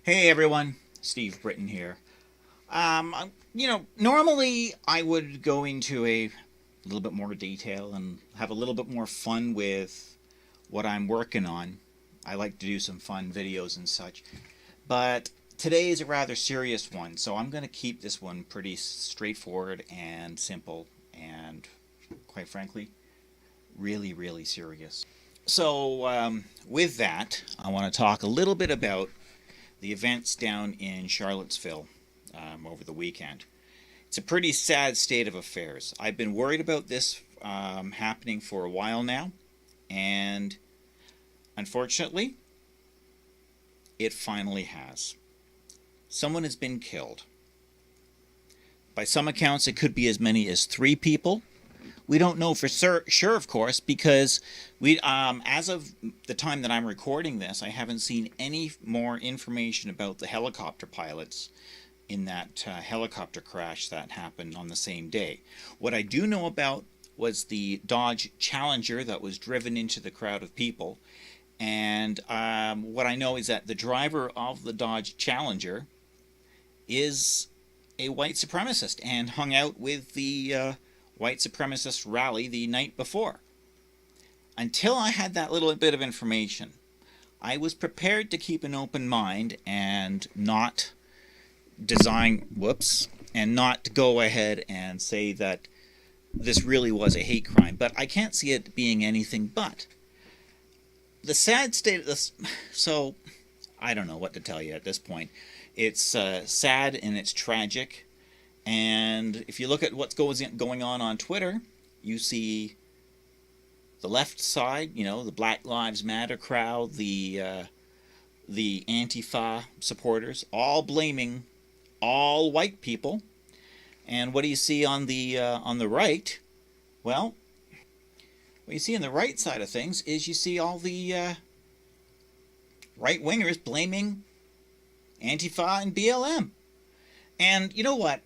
Hey everyone, Steve Britton here. Normally I would go into a little bit more detail and have a little bit more fun with what I'm working on. I like to do some fun videos and such. But today is a rather serious one, so I'm going to keep this one pretty straightforward and simple and, quite frankly, really, really serious. So, with that, I want to talk a little bit about the events down in Charlottesville over the weekend. It's a pretty sad state of affairs. I've been worried about this happening for a while now, and unfortunately, it finally has. Someone has been killed. By some accounts, it could be as many as 3 people. We don't know for sure, of course, because as of the time that I'm recording this, I haven't seen any more information about the helicopter pilots in that helicopter crash that happened on the same day. What I do know about was the Dodge Challenger that was driven into the crowd of people, and what I know is that the driver of the Dodge Challenger is a white supremacist and hung out with the white supremacist rally the night before. Until I had that little bit of information, I was prepared to keep an open mind and not not go ahead and say that this really was a hate crime. But I can't see it being anything but. The sad state of this, so I don't know what to tell you at this point. It's sad and it's tragic. And if you look at what's going on Twitter, you see the left side, the Black Lives Matter crowd, the Antifa supporters, all blaming all white people. And what do you see on the right? Well, what you see on the right side of things is you see all the right-wingers blaming Antifa and BLM. And you know what?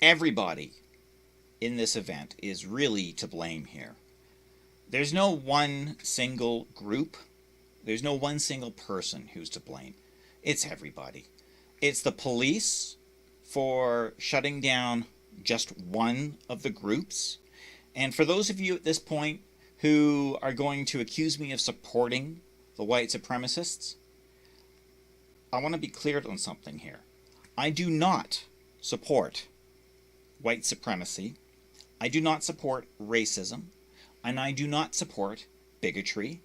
Everybody in this event is really to blame here. There's no one single group. There's no one single person who's to blame. It's everybody. It's the police for shutting down just one of the groups. And for those of you at this point who are going to accuse me of supporting the white supremacists, I want to be clear on something here. I do not support white supremacy. I do not support racism, and I do not support bigotry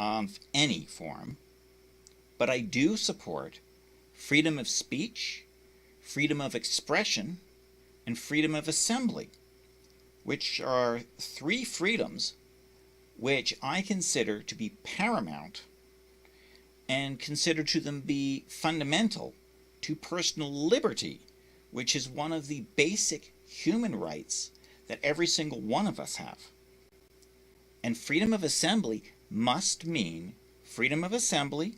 of any form. But I do support freedom of speech, freedom of expression, and freedom of assembly, which are 3 freedoms which I consider to be paramount and consider to them be fundamental to personal liberty, which is one of the basic human rights that every single one of us have. And freedom of assembly must mean freedom of assembly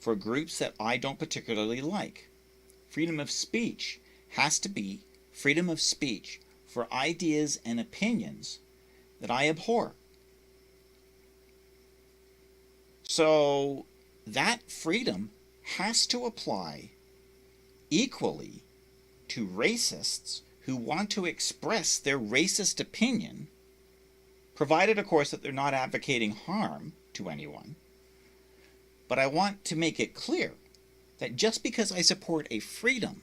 for groups that I don't particularly like. Freedom of speech has to be freedom of speech for ideas and opinions that I abhor. So that freedom has to apply equally to racists who want to express their racist opinion, provided, of course, that they're not advocating harm to anyone. But I want to make it clear that just because I support a freedom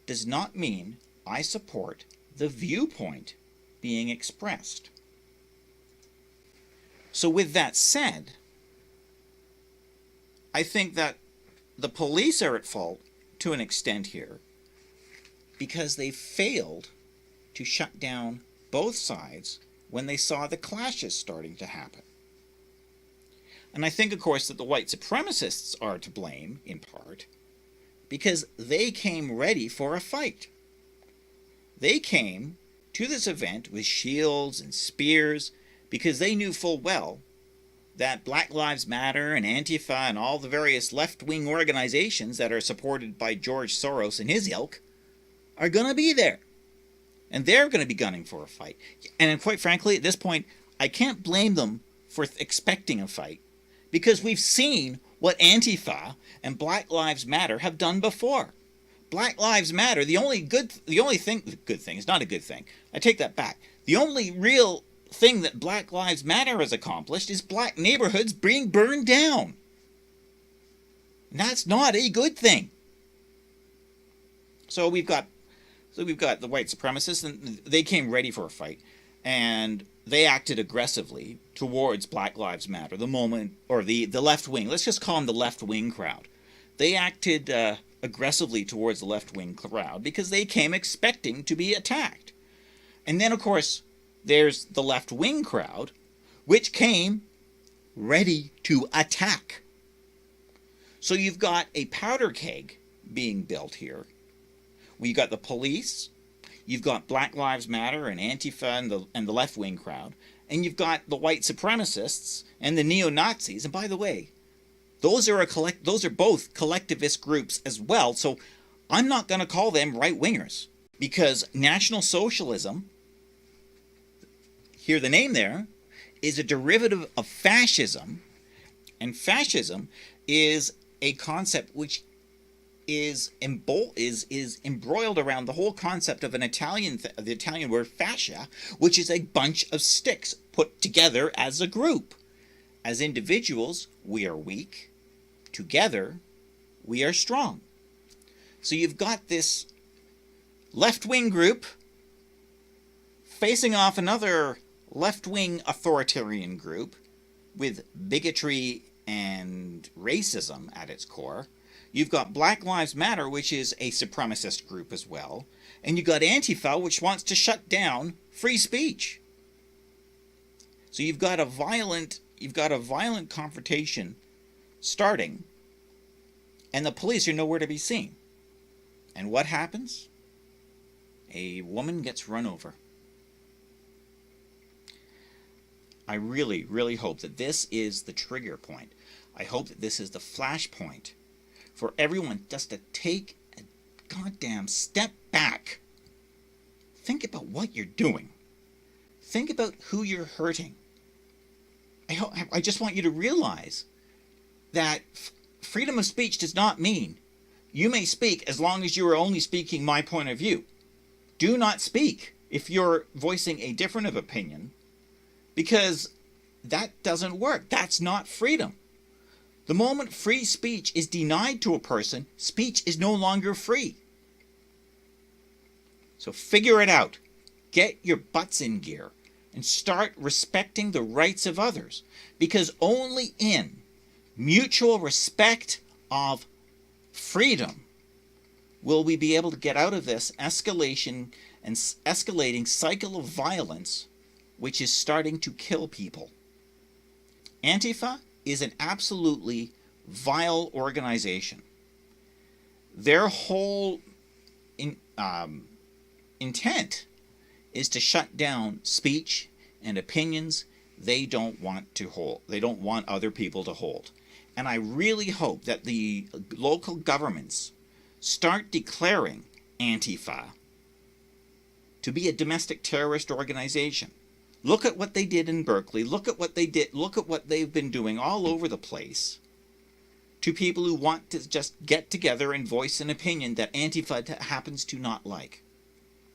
does not mean I support the viewpoint being expressed. So with that said, I think that the police are at fault to an extent here, because they failed to shut down both sides when they saw the clashes starting to happen. And I think, of course, that the white supremacists are to blame, in part, because they came ready for a fight. They came to this event with shields and spears because they knew full well that Black Lives Matter and Antifa and all the various left-wing organizations that are supported by George Soros and his ilk are going to be there. And they're going to be gunning for a fight. And quite frankly, at this point, I can't blame them for expecting a fight, because we've seen what Antifa and Black Lives Matter have done before. Black Lives Matter, the only thing, it's not a good thing. I take that back. The only real thing that Black Lives Matter has accomplished is black neighborhoods being burned down. And that's not a good thing. So we've got the white supremacists, and they came ready for a fight, and they acted aggressively towards Black Lives Matter. The moment, or the left wing, let's just call them the left wing crowd. They acted aggressively towards the left wing crowd because they came expecting to be attacked. And then, of course, there's the left wing crowd, which came ready to attack. So you've got a powder keg being built here. You've got the police, you've got Black Lives Matter and Antifa and the left wing crowd, and you've got the white supremacists and the neo-Nazis. And by the way, those are both collectivist groups as well. So I'm not going to call them right-wingers, because National Socialism, hear the name there, is a derivative of fascism, and fascism is a concept which is embroiled around the whole concept of the Italian word fascia, which is a bunch of sticks put together as a group. As individuals, we are weak. Together, we are strong. So you've got this left-wing group facing off another left-wing authoritarian group with bigotry and racism at its core. You've got Black Lives Matter, which is a supremacist group as well. And you've got Antifa, which wants to shut down free speech. So you've got a violent confrontation starting, and the police are nowhere to be seen. And what happens? A woman gets run over. I really, really hope that this is the trigger point. I hope that this is the flashpoint for everyone just to take a goddamn step back. Think about what you're doing. Think about who you're hurting. I just want you to realize that freedom of speech does not mean you may speak as long as you are only speaking my point of view. Do not speak if you're voicing a different of opinion, because that doesn't work. That's not freedom. The moment free speech is denied to a person, speech is no longer free. So figure it out. Get your butts in gear and start respecting the rights of others, because only in mutual respect of freedom will we be able to get out of this escalating cycle of violence which is starting to kill people. Antifa is an absolutely vile organization. Their whole intent is to shut down speech and opinions they don't want to hold. They don't want other people to hold. And I really hope that the local governments start declaring Antifa to be a domestic terrorist organization. Look at what they did in Berkeley. Look at what they've been doing all over the place to people who want to just get together and voice an opinion that Antifa happens to not like.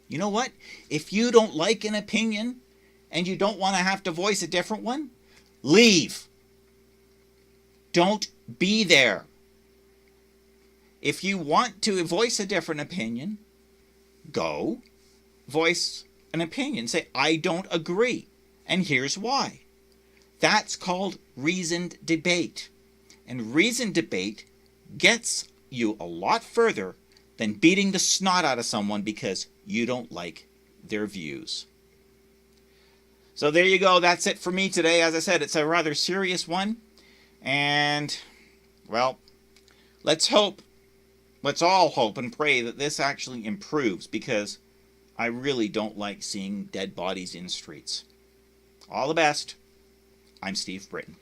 You know what? If you don't like an opinion and you don't want to have to voice a different one, leave. Don't be there. If you want to voice a different opinion, go voice an opinion. Say, I don't agree, and here's why. That's called reasoned debate. And reasoned debate gets you a lot further than beating the snot out of someone because you don't like their views. So there you go. That's it for me today. As I said, it's a rather serious one. And, well, let's all hope and pray that this actually improves, because I really don't like seeing dead bodies in streets. All the best. I'm Steve Britton.